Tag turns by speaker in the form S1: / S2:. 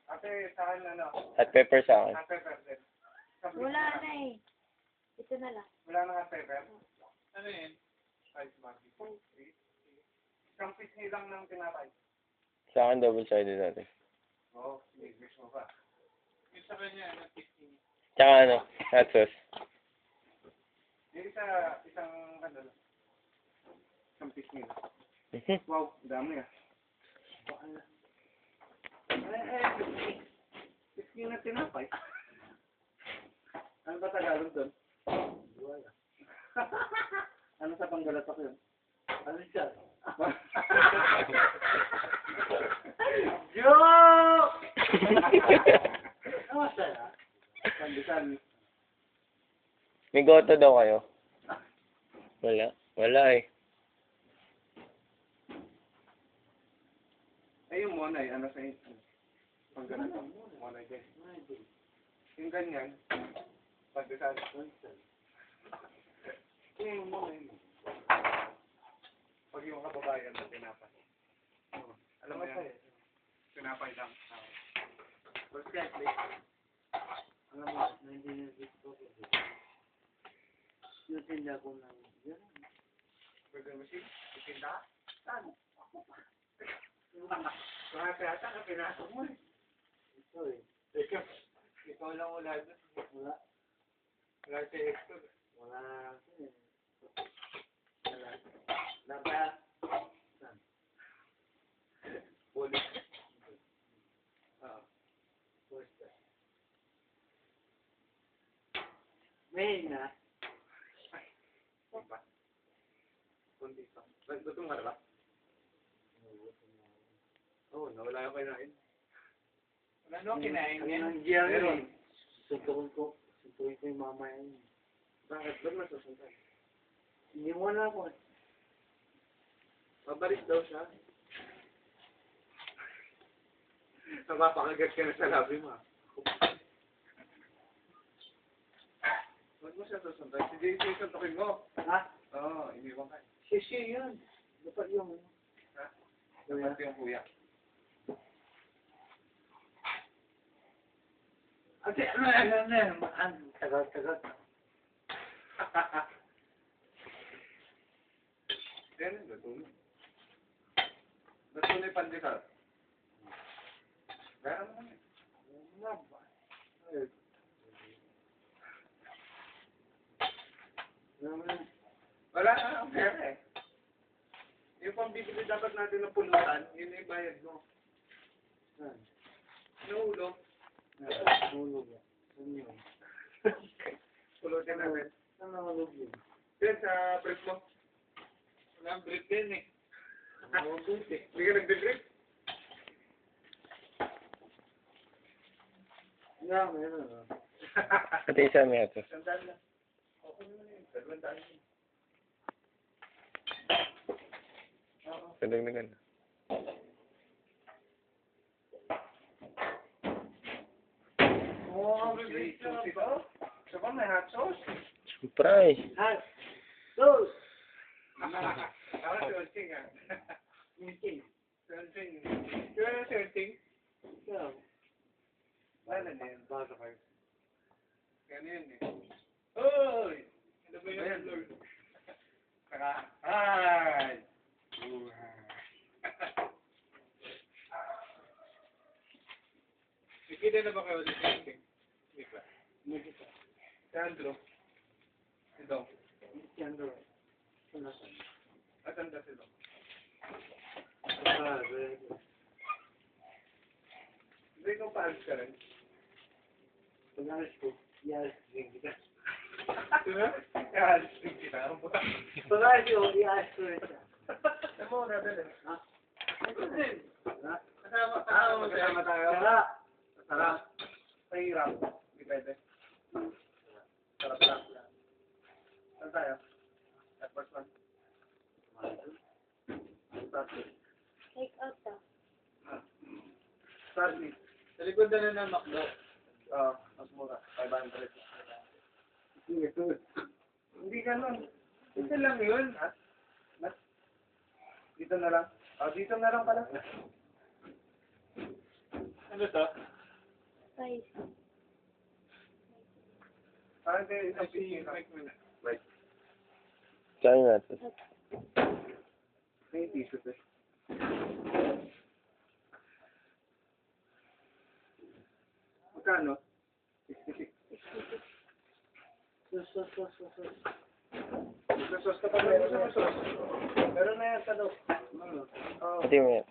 S1: Ate, saan ano?
S2: Hot pepper sa akin.
S1: Hot pepper din.
S3: Wala na eh. Ito na lang.
S1: Wala na hot pepper? Ano yun? Spice barbecue. Isang piece nilang ng tinapay.
S2: Sa akin double-sided natin.
S1: Oo, mix mo pa. Yung sa kanya, ano, 15.
S2: Tsaka ano, hot sauce.
S1: Yung isang, ano, isang piece nila.
S2: Mhm.
S1: Wow, dami ah. Ay, 15 na tinapay. Ano ba Tagalog doon? Ano sa Panggalatak yun? Ano siya? Joke! Ano masaya? Sandisan.
S2: May goto daw kayo? Wala. Wala eh.
S1: Ay, yung monay, ano sa inyo? Panggalatak. Monay din. Yung ganyan, sandisan. Yung monay mo. Pag yung kababayan na tinapay. Alam mo yan? Tinapay lang.
S4: Alam mo, hindi na gusto ko. Yung tinda ko na yan.
S1: Burger machine? Itinda? Saan? Kahit yata na pinasok mo eh.
S4: Ito eh.
S1: Ikaw lang wala doon.
S4: Wala.
S1: Wala si Hector.
S4: Wala. Wala. Wala pa. Saan?
S1: Police. Oo.
S4: First. May na.
S1: Diba? Kundi pa. Gutom ka na ba? Oo, nawala yung kinain. Wala nung kinain yan.
S4: Ang nandiyan
S1: Meron.
S4: eh. Suntukin ko yung mama yan.
S1: Bakit? Ba't masusunod?
S4: Hindi mo na ako.
S1: Mabalis daw siya. Napapakagat ka na sa labi mo. Huwag mo siya susunod. Si JC, suntukin mo.
S4: Ha?
S1: Oo, iniwan ka.
S4: Sisi yun. Dapat yung...
S1: Ha? Dapat yung kuya.
S4: Ate, ano? Tagal.
S1: Yan, lutunin. Lutunin pandesal. Kaya naman eh. Wala na ang pera eh. Yung pambibili dapat natin ng pulutan, yun yung bayad mo. Nahulog.
S4: Nahulog yan. Ano yun?
S1: Pulutin natin.
S4: Saan nahulog yun?
S1: Yan sa brief mo. Wala ang brief din eh.
S4: Nahulog eh.
S1: Hindi ka nagbe-brief?
S4: Nga, meron.
S2: Ate isa may hot sauce.
S1: Sandaan lang. Okay naman yun. Sandaan lang. Oo.
S2: Kadagdagan.
S1: Oo, brief na ba? Sa ba may hot sauce?
S2: Surprise!
S4: Hot sauce!
S1: Ako searching ah.
S4: Meeting.
S1: Searching. Kaya searching?
S4: Ikaw.
S1: Ano na yun?
S4: Baka kayo.
S1: Ano yun eh? Oy! Ano ba yun, Lord? Saka, hi! Nakita na ba kayo ulit searching? Hindi pa.
S4: Hindi pa.
S1: Si Andrew. Ito.
S4: Si Andrew. Ano sa?
S1: At ang dati ito.
S4: Very good.
S1: Hindi ko pa-ads ka rin.
S4: Pag-alis ko, i-alis din kita.
S1: Diba? I-ads din kita.
S4: Pag-alis ko, i-alis ko rin siya.
S1: Ano mo, natin eh.
S4: Ha?
S1: Ito din.
S4: Ha?
S1: Kasama mo siya. Kasama tayo.
S4: Sara!
S1: Sarap. Mahirap. Hindi pwede. Sarap lang. Saan tayo? At first one. Start with.
S3: Take out to.
S1: Start with.
S4: Sa likod na ng McDo.
S1: Mas mura. 500.
S4: Ito.
S1: Hindi ganun. Ito lang yun. Dito na lang. Dito na lang pala. Ano to?
S3: Size.
S1: Parang din isang piso. Right.
S2: Kaya natin.
S1: May piso to. Magkano? 66.
S4: Sus.
S1: Sos ka pa meron sa sos. Meron na yan sa loob. Oo.
S2: Pati mo yan.